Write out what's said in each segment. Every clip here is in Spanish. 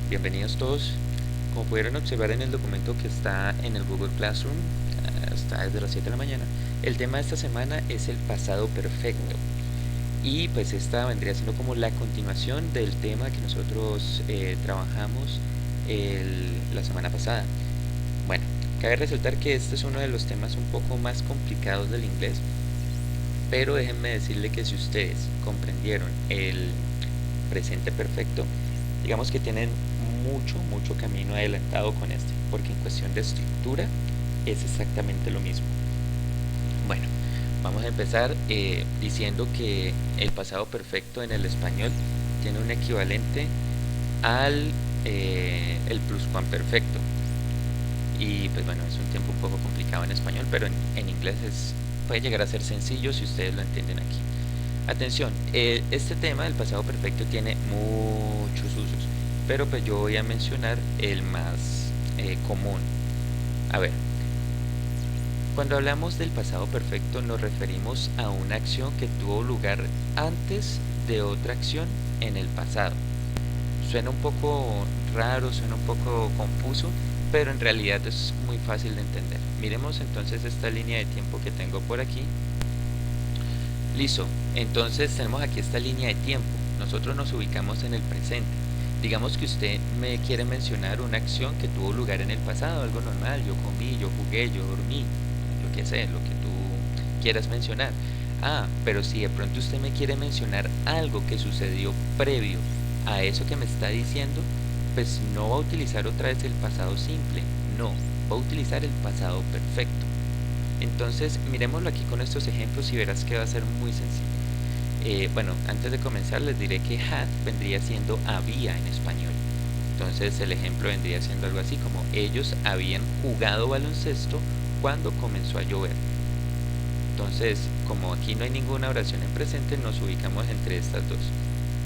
Bienvenidos todos. Como pudieron observar en el documento que está en el Google Classroom, está desde las 7 de la mañana, el tema de esta semana es el pasado perfecto. Y pues esta vendría siendo como la continuación del tema que nosotros trabajamos la semana pasada. Bueno, cabe resaltar que este es uno de los temas un poco más complicados del inglés, pero déjenme decirle que si ustedes comprendieron el presente perfecto, digamos que tienen mucho camino adelantado con este, porque en cuestión de estructura es exactamente lo mismo. Bueno, vamos a empezar diciendo que el pasado perfecto en el español tiene un equivalente al el pluscuamperfecto. Y pues bueno, es un tiempo un poco complicado en español, pero en inglés puede llegar a ser sencillo si ustedes lo entienden aquí. Atención, este tema del pasado perfecto tiene muchos usos, pero pues yo voy a mencionar el más común. A ver, cuando hablamos del pasado perfecto nos referimos a una acción que tuvo lugar antes de otra acción en el pasado. Suena un poco raro, suena un poco confuso, pero en realidad es muy fácil de entender. Miremos entonces esta línea de tiempo que tengo por aquí. Listo, entonces tenemos aquí esta línea de tiempo. Nosotros nos ubicamos en el presente. Digamos que usted me quiere mencionar una acción que tuvo lugar en el pasado, algo normal. Yo comí, yo jugué, yo dormí, yo qué sé, lo que tú quieras mencionar. Pero si de pronto usted me quiere mencionar algo que sucedió previo a eso que me está diciendo, pues no va a utilizar otra vez el pasado simple, no, va a utilizar el pasado perfecto. Entonces, miremoslo aquí con estos ejemplos y verás que va a ser muy sencillo. Bueno, antes de comenzar les diré que had vendría siendo había en español. Entonces el ejemplo vendría siendo algo así como ellos habían jugado baloncesto cuando comenzó a llover. Entonces, como aquí no hay ninguna oración en presente, nos ubicamos entre estas dos.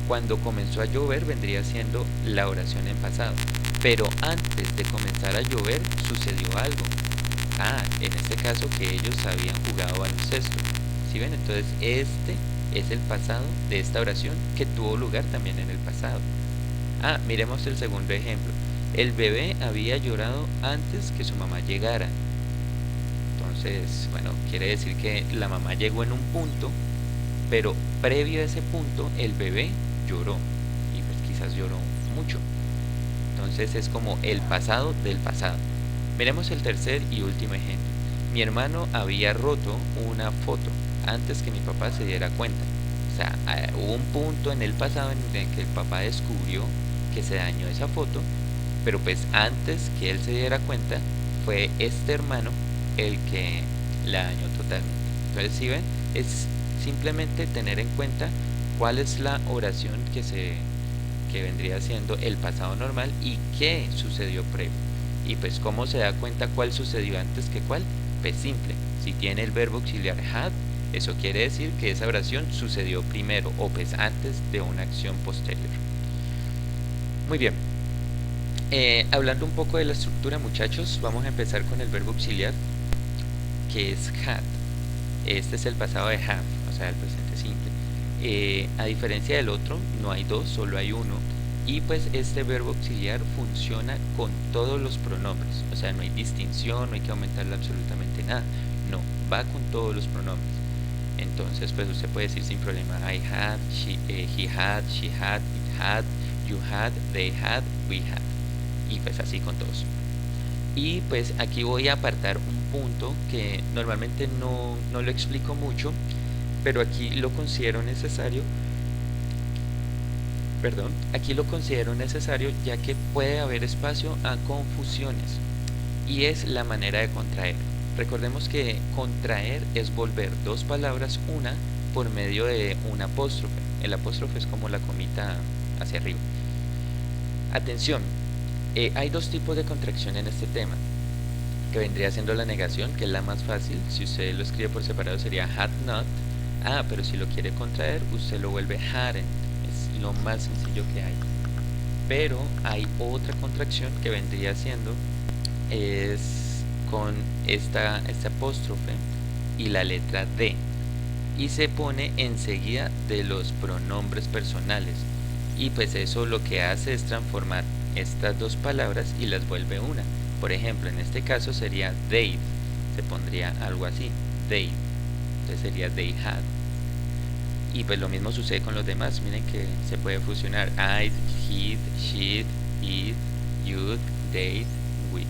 Cuando comenzó a llover vendría siendo la oración en pasado. Pero antes de comenzar a llover sucedió algo. En este caso que ellos habían jugado baloncesto. ¿Sí ven? Entonces este es el pasado de esta oración que tuvo lugar también en el pasado. Miremos el segundo ejemplo. El bebé había llorado antes que su mamá llegara. Entonces, bueno, quiere decir que la mamá llegó en un punto, pero previo a ese punto el bebé lloró. Y pues quizás lloró mucho. Entonces es como el pasado del pasado. Miremos el tercer y último ejemplo. Mi hermano había roto una foto antes que mi papá se diera cuenta. O sea, hubo un punto en el pasado en el que el papá descubrió que se dañó esa foto, pero pues antes que él se diera cuenta, fue este hermano el que la dañó totalmente. Entonces, si ven, es simplemente tener en cuenta cuál es la oración que vendría siendo el pasado normal y qué sucedió previo. Y pues cómo se da cuenta cuál sucedió antes que cuál. Pues simple, si tiene el verbo auxiliar had, eso quiere decir que esa oración sucedió primero o pues antes de una acción posterior. Muy bien, hablando un poco de la estructura, muchachos, vamos a empezar con el verbo auxiliar que es had. Este es el pasado de have, o sea el presente simple. A diferencia del otro, no hay dos, solo hay uno. Y pues este verbo auxiliar funciona con todos los pronombres. O sea, no hay distinción, no hay que aumentarle absolutamente nada. No, va con todos los pronombres. Entonces, pues usted puede decir sin problema I had, he had, she had, it had, you had, they had, we had. Y pues así con todos. Y pues aquí voy a apartar un punto que normalmente no lo explico mucho, pero aquí lo considero necesario. Aquí lo considero necesario ya que puede haber espacio a confusiones y es la manera de contraer. Recordemos que contraer es volver dos palabras una por medio de un apóstrofe. El apóstrofe es como la comita hacia arriba. Atención, hay dos tipos de contracción en este tema, que vendría siendo la negación, que es la más fácil. Si usted lo escribe por separado sería had not. Pero si lo quiere contraer, usted lo vuelve hadn't. Es lo más sencillo que hay. Pero hay otra contracción que vendría siendo es con este apóstrofe y la letra D, y se pone enseguida de los pronombres personales, y pues eso lo que hace es transformar estas dos palabras y las vuelve una. Por ejemplo, en este caso sería they'd, se pondría algo así, they'd, entonces sería they had. Y pues lo mismo sucede con los demás, miren que se puede fusionar I'd, he'd, she'd, it, you'd, they'd, we'd.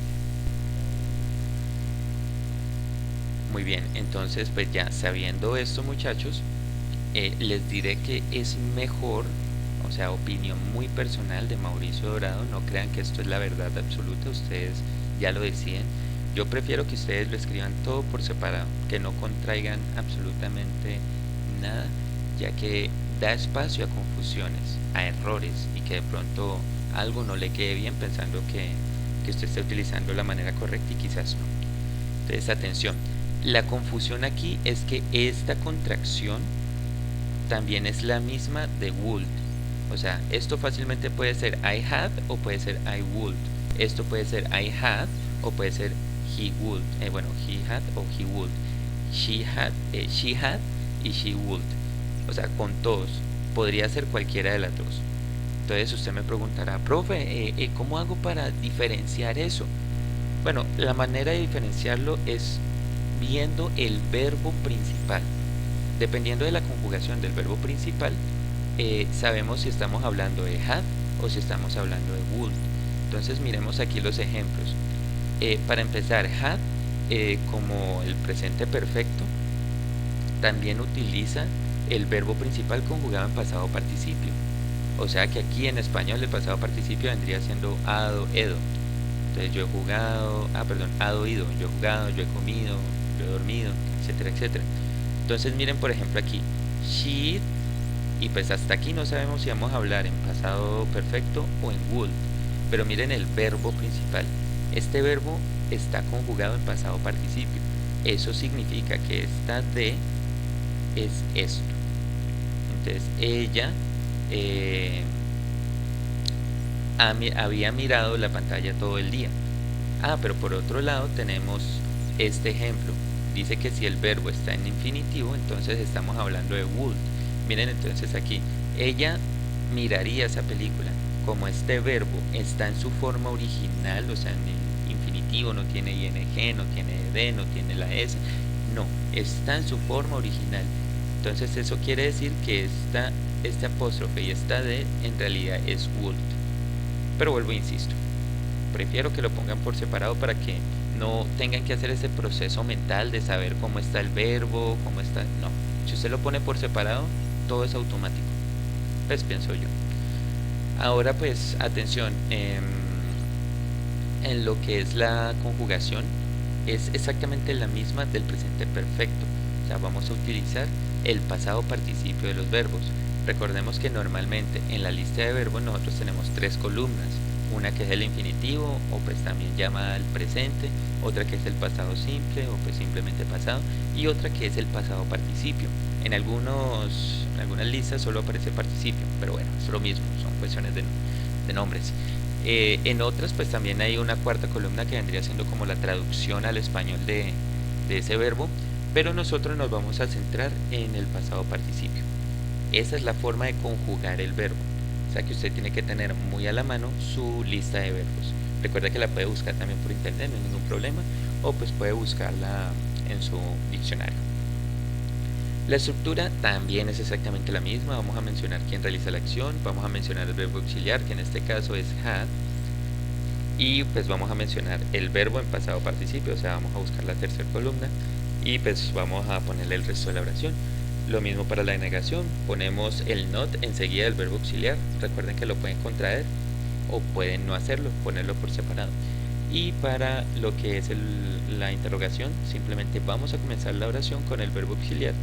Muy bien, entonces pues ya sabiendo esto, muchachos, les diré que es mejor, o sea, opinión muy personal de Mauricio Dorado, no crean que esto es la verdad absoluta, ustedes ya lo deciden. Yo prefiero que ustedes lo escriban todo por separado, que no contraigan absolutamente nada, ya que da espacio a confusiones, a errores, y que de pronto algo no le quede bien pensando que usted esté utilizando la manera correcta y quizás no. Entonces, atención, la confusión aquí es que esta contracción también es la misma de would. O sea, esto fácilmente puede ser I had o puede ser I would. Esto puede ser I had o puede ser he would. Bueno, he had o he would. She had y she would. O sea, con todos. Podría ser cualquiera de las dos. Entonces usted me preguntará, profe, ¿cómo hago para diferenciar eso? Bueno, la manera de diferenciarlo es viendo el verbo principal. Dependiendo de la conjugación del verbo principal, sabemos si estamos hablando de had o si estamos hablando de would. Entonces miremos aquí los ejemplos. Para empezar, had como el presente perfecto también utiliza el verbo principal conjugado en pasado participio. O sea que aquí en español el pasado participio vendría siendo ado, edo. Entonces yo he jugado, ado, ido, yo he jugado, yo he comido, yo he dormido, etcétera, etcétera. Entonces miren por ejemplo aquí, she, y pues hasta aquí no sabemos si vamos a hablar en pasado perfecto o en would, pero miren el verbo principal. Este verbo está conjugado en pasado participio. Eso significa que esta de es esto. Entonces ella había mirado la pantalla todo el día. Pero por otro lado tenemos este ejemplo. Dice que si el verbo está en infinitivo, entonces estamos hablando de would. Miren entonces aquí, ella miraría esa película. Como este verbo está en su forma original, o sea, en el infinitivo, no tiene ing, no tiene ed, no tiene la s, no, está en su forma original. Entonces eso quiere decir que este apóstrofe y esta d en realidad es would. Pero vuelvo e insisto, prefiero que lo pongan por separado para que no tengan que hacer ese proceso mental de saber cómo está el verbo, cómo está... No, si usted lo pone por separado, todo es automático. Pues pienso yo. Ahora pues, atención, en lo que es la conjugación, es exactamente la misma del presente perfecto. O sea, vamos a utilizar el pasado participio de los verbos. Recordemos que normalmente en la lista de verbos nosotros tenemos tres columnas. Una que es el infinitivo, o pues también llamada el presente, otra que es el pasado simple, o pues simplemente pasado, y otra que es el pasado participio. En algunas listas solo aparece participio, pero bueno, es lo mismo, son cuestiones de nombres. En otras pues también hay una cuarta columna que vendría siendo como la traducción al español de ese verbo, pero nosotros nos vamos a centrar en el pasado participio. Esa es la forma de conjugar el verbo. O sea que usted tiene que tener muy a la mano su lista de verbos. Recuerda que la puede buscar también por internet, no hay ningún problema, o pues puede buscarla en su diccionario. La estructura también es exactamente la misma. Vamos a mencionar quién realiza la acción, vamos a mencionar el verbo auxiliar, que en este caso es had, y pues vamos a mencionar el verbo en pasado participio, o sea, vamos a buscar la tercera columna y pues vamos a ponerle el resto de la oración. Lo mismo para la negación, ponemos el not enseguida del verbo auxiliar. Recuerden que lo pueden contraer o pueden no hacerlo, ponerlo por separado. Y para lo que es la interrogación, simplemente vamos a comenzar la oración con el verbo auxiliar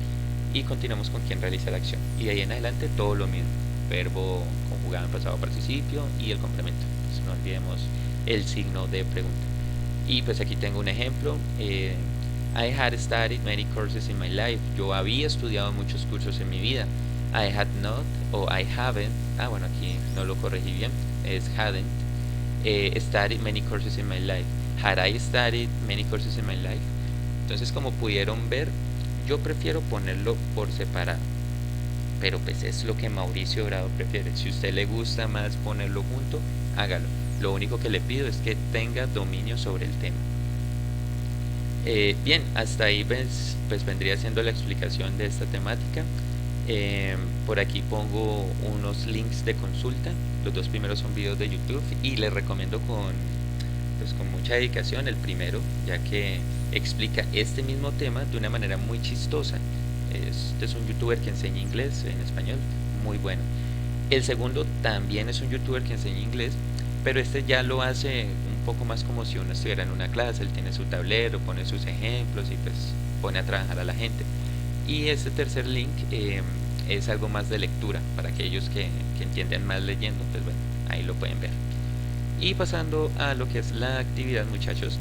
y continuamos con quien realiza la acción. Y de ahí en adelante todo lo mismo, verbo conjugado en pasado participio y el complemento. Pues no olvidemos el signo de pregunta. Y pues aquí tengo un ejemplo. I had studied many courses in my life. Yo había estudiado muchos cursos en mi vida. I had not o I haven't. Bueno, aquí no lo corregí bien. Es hadn't. Studied many courses in my life. Had I studied many courses in my life? Entonces, como pudieron ver, yo prefiero ponerlo por separado. Pero pues es lo que Mauricio Dorado prefiere. Si a usted le gusta más ponerlo junto, hágalo. Lo único que le pido es que tenga dominio sobre el tema. Bien, hasta ahí pues vendría siendo la explicación de esta temática. Por aquí pongo unos links de consulta. Los dos primeros son videos de YouTube y les recomiendo pues con mucha dedicación el primero, ya que explica este mismo tema de una manera muy chistosa. Este es un youtuber que enseña inglés en español, muy bueno. El segundo también es un youtuber que enseña inglés, pero este ya lo hace un poco más como si uno estuviera en una clase. Él tiene su tablero, pone sus ejemplos y pues pone a trabajar a la gente. Y este tercer link es algo más de lectura para aquellos que entienden más leyendo, pues bueno, ahí lo pueden ver. Y pasando a lo que es la actividad, muchachos,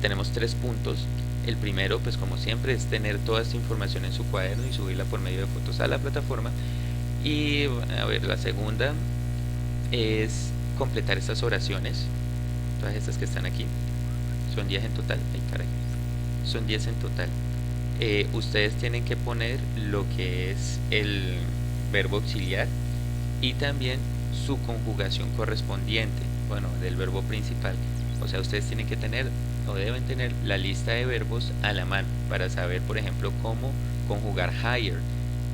tenemos 3 puntos. El primero, pues como siempre, es tener toda esta información en su cuaderno y subirla por medio de fotos a la plataforma. Y a ver, la segunda es completar estas oraciones, todas estas que están aquí. Son 10 en total. Ay, caray. Son 10 en total. Ustedes tienen que poner lo que es el verbo auxiliar y también su conjugación correspondiente, bueno, del verbo principal. O sea, ustedes tienen que tener o deben tener la lista de verbos a la mano para saber, por ejemplo, cómo conjugar higher.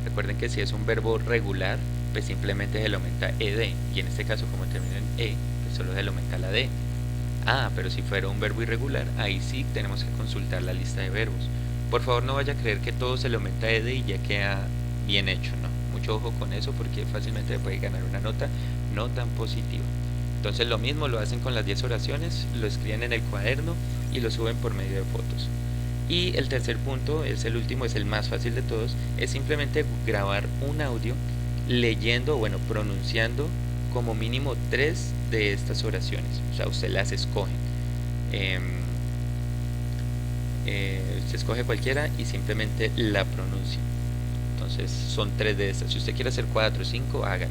Recuerden que si es un verbo regular, pues simplemente se le aumenta ed, y en este caso, como termina en e, pues solo se le aumenta la d. Pero si fuera un verbo irregular, ahí sí tenemos que consultar la lista de verbos. Por favor, no vaya a creer que todo se le aumenta ed y ya queda bien hecho, ¿no? Mucho ojo con eso porque fácilmente puede ganar una nota no tan positiva. Entonces lo mismo lo hacen con las 10 oraciones, lo escriben en el cuaderno y lo suben por medio de fotos. Y el tercer punto, es el último, es el más fácil de todos, es simplemente grabar un audio leyendo, bueno, pronunciando como mínimo 3 de estas oraciones. O sea, usted las escoge. Se escoge cualquiera y simplemente la pronuncia. Entonces son 3 de estas. Si usted quiere hacer 4 o 5, hagan.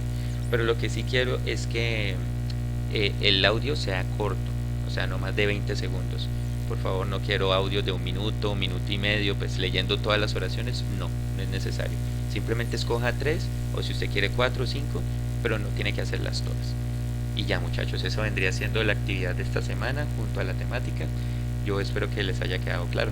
Pero lo que sí quiero es que el audio sea corto, o sea, no más de 20 segundos. Por favor, no quiero audios de 1 minuto, 1 minuto y medio, pues leyendo todas las oraciones, no es necesario. Simplemente escoja 3, o si usted quiere 4 o 5, pero no tiene que hacerlas todas. Y ya, muchachos, eso vendría siendo la actividad de esta semana junto a la temática. Yo espero que les haya quedado claro.